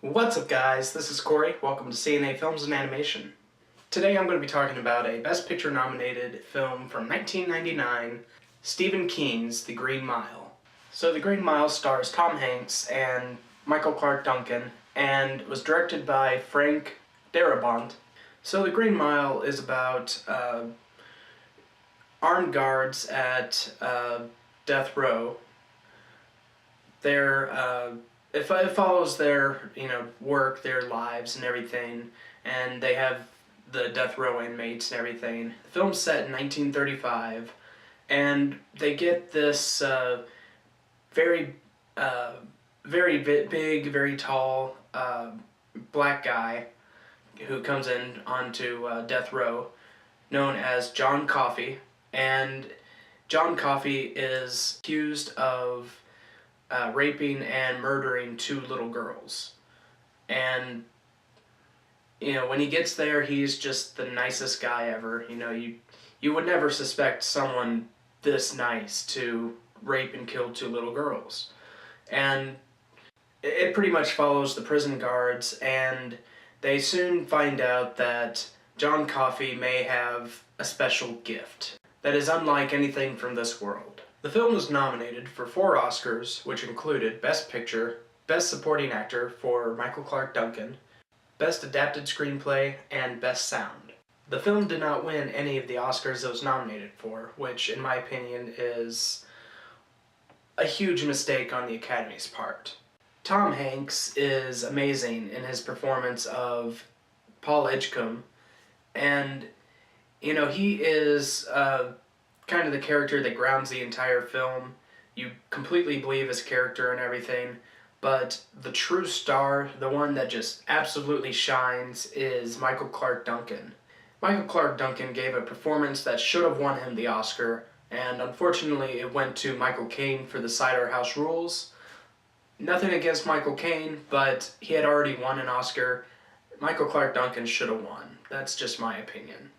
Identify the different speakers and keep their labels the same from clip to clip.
Speaker 1: What's up guys, this is Cory. Welcome to CNA Films and Animation. Today I'm going to be talking about a Best Picture nominated film from 1999, Stephen King's The Green Mile. So The Green Mile stars Tom Hanks and Michael Clarke Duncan and was directed by Frank Darabont. So The Green Mile is about armed guards at death row. It follows their, work, their lives and everything, and they have the death row inmates and everything. The film's set in 1935, and they get this very big, very tall black guy who comes in onto death row, known as John Coffey, and John Coffey is accused of raping and murdering 2 little girls. And, when he gets there, he's just the nicest guy ever. You would never suspect someone this nice to rape and kill 2 little girls. And it pretty much follows the prison guards, and they soon find out that John Coffey may have a special gift that is unlike anything from this world. The film was nominated for 4 Oscars, which included Best Picture, Best Supporting Actor for Michael Clarke Duncan, Best Adapted Screenplay, and Best Sound. The film did not win any of the Oscars it was nominated for, which in my opinion is a huge mistake on the Academy's part. Tom Hanks is amazing in his performance of Paul Edgecombe, and he is kind of the character that grounds the entire film. You completely believe his character and everything, but the true star, the one that just absolutely shines, is Michael Clarke Duncan. Michael Clarke Duncan gave a performance that should have won him the Oscar, and unfortunately it went to Michael Caine for The Cider House Rules. Nothing against Michael Caine, but he had already won an Oscar. Michael Clarke Duncan should have won. That's just my opinion.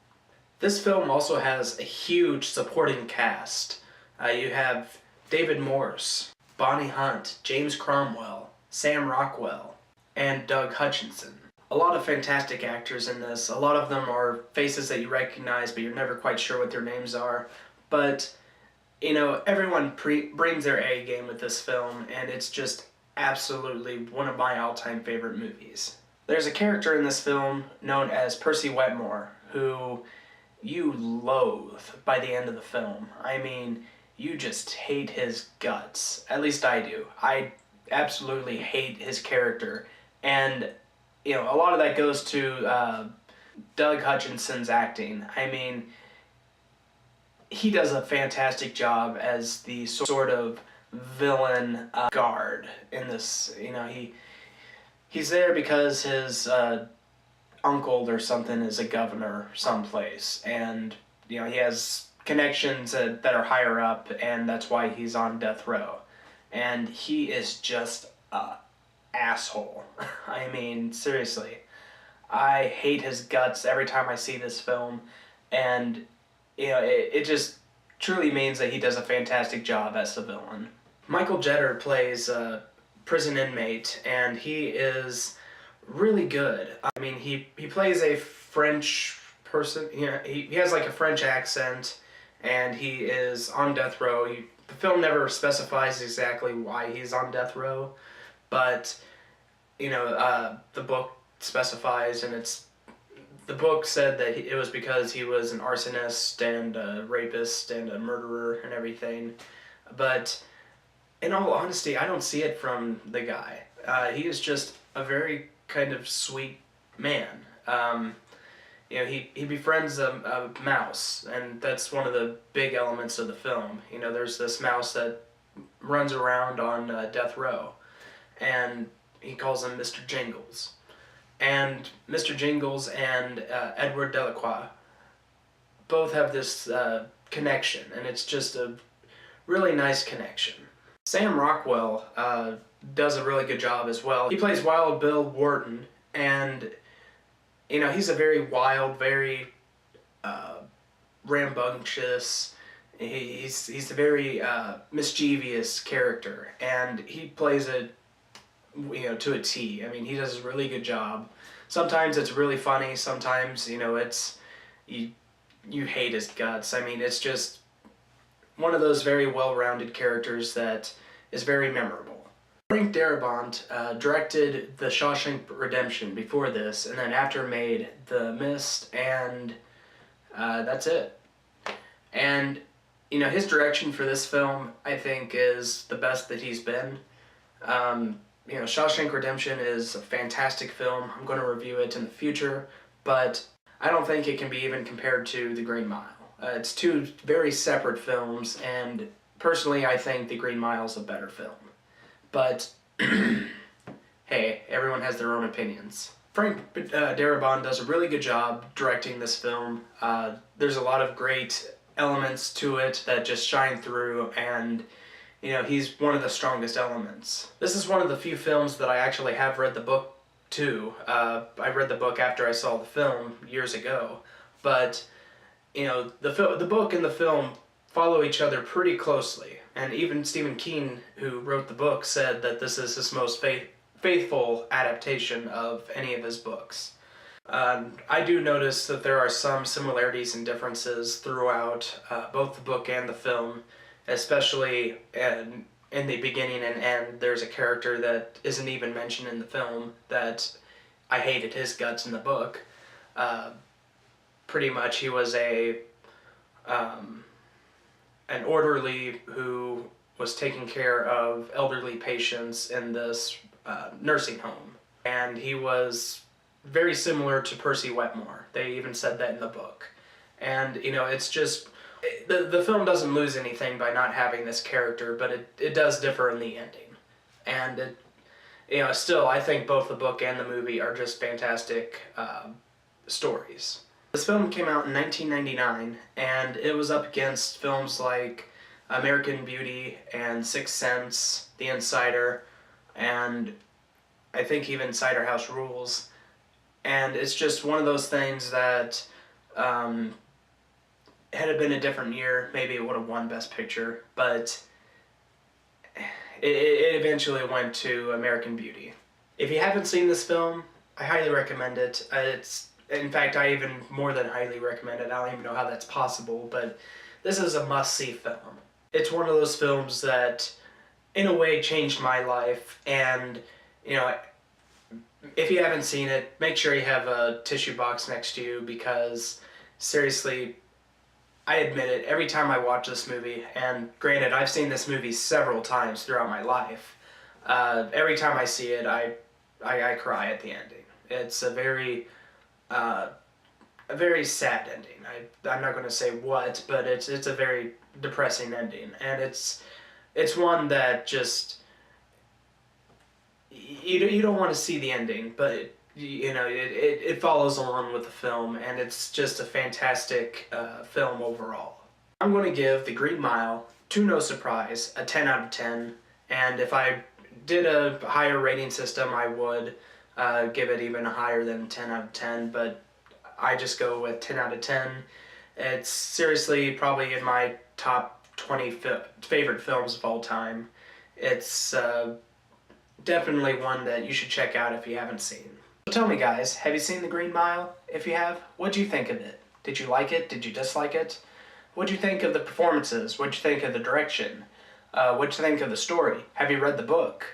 Speaker 1: This film also has a huge supporting cast. You have David Morse, Bonnie Hunt, James Cromwell, Sam Rockwell, and Doug Hutchinson. A lot of fantastic actors in this. A lot of them are faces that you recognize, but you're never quite sure what their names are. But, everyone brings their A game with this film, and it's just absolutely one of my all-time favorite movies. There's a character in this film known as Percy Wetmore, who you loathe by the end of the film. I mean, you just hate his guts. At least I do. I absolutely hate his character. And, a lot of that goes to Doug Hutchinson's acting. I mean, he does a fantastic job as the sort of villain guard in this. He's there because his uncle or something is a governor someplace, and he has connections that are higher up, and that's why he's on death row. And he is just a asshole. I mean, seriously, I hate his guts every time I see this film, and it just truly means that he does a fantastic job as the villain. Michael Jeter plays a prison inmate, and he is really good. I mean, he plays a French person. He has like a French accent, and he is on death row. The film never specifies exactly why he's on death row, but the book specifies, and the book said that it was because he was an arsonist and a rapist and a murderer and everything. But in all honesty, I don't see it from the guy. He is just a very kind of sweet man. He befriends a mouse, and that's one of the big elements of the film. There's this mouse that runs around on death row, and he calls him Mr. Jingles. And Mr. Jingles and Edward Delacroix both have this connection, and it's just a really nice connection. Sam Rockwell does a really good job as well. He plays Wild Bill Wharton, and he's a very wild, very rambunctious. He's a very mischievous character, and he plays it to a T. I mean, he does a really good job. Sometimes it's really funny. Sometimes, it's you hate his guts. I mean, it's just one of those very well-rounded characters that is very memorable. Frank Darabont directed The Shawshank Redemption before this, and then after made The Mist, and that's it. And, his direction for this film, I think, is the best that he's been. Shawshank Redemption is a fantastic film. I'm going to review it in the future, but I don't think it can be even compared to The Green Mile. It's two very separate films, and personally I think The Green Mile is a better film. But, hey, everyone has their own opinions. Frank Darabont does a really good job directing this film. There's a lot of great elements to it that just shine through, and he's one of the strongest elements. This is one of the few films that I actually have read the book to. I read the book after I saw the film years ago, but the book and the film follow each other pretty closely, and even Stephen King, who wrote the book, said that this is his most faithful adaptation of any of his books. I do notice that there are some similarities and differences throughout both the book and the film, especially in the beginning and end. There's a character that isn't even mentioned in the film that I hated his guts in the book. Pretty much he was an orderly who was taking care of elderly patients in this nursing home. And he was very similar to Percy Wetmore. They even said that in the book. And, it's just, the film doesn't lose anything by not having this character, but it does differ in the ending. And, still, I think both the book and the movie are just fantastic stories. This film came out in 1999, and it was up against films like American Beauty and Sixth Sense, The Insider, and I think even Cider House Rules. And it's just one of those things that, had it been a different year, maybe it would have won Best Picture, but it eventually went to American Beauty. If you haven't seen this film, I highly recommend it. In fact, I even more than highly recommend it. I don't even know how that's possible, but this is a must-see film. It's one of those films that, in a way, changed my life, and, if you haven't seen it, make sure you have a tissue box next to you, because, seriously, I admit it, every time I watch this movie, and granted, I've seen this movie several times throughout my life, every time I see it, I cry at the ending. It's a very sad ending. I'm not going to say what, but it's a very depressing ending, and it's one that just, you don't want to see the ending, but it follows along with the film, and it's just a fantastic film overall. I'm going to give The Green Mile, to no surprise, a 10 out of 10, and if I did a higher rating system, I would give it even higher than 10 out of 10, but I just go with 10 out of 10. It's seriously probably in my top 20 favorite films of all time. It's definitely one that you should check out if you haven't seen. So tell me, guys, have you seen The Green Mile? If you have, what'd you think of it? Did you like it? Did you dislike it? What'd you think of the performances? What'd you think of the direction? What'd you think of the story? Have you read the book?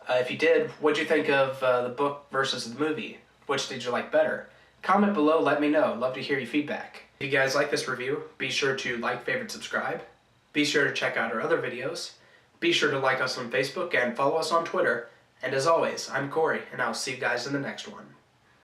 Speaker 1: If you did, what'd you think of the book versus the movie? Which did you like better? Comment below, let me know. Love to hear your feedback. If you guys like this review, be sure to like, favorite, subscribe. Be sure to check out our other videos. Be sure to like us on Facebook and follow us on Twitter. And as always, I'm Cory, and I'll see you guys in the next one.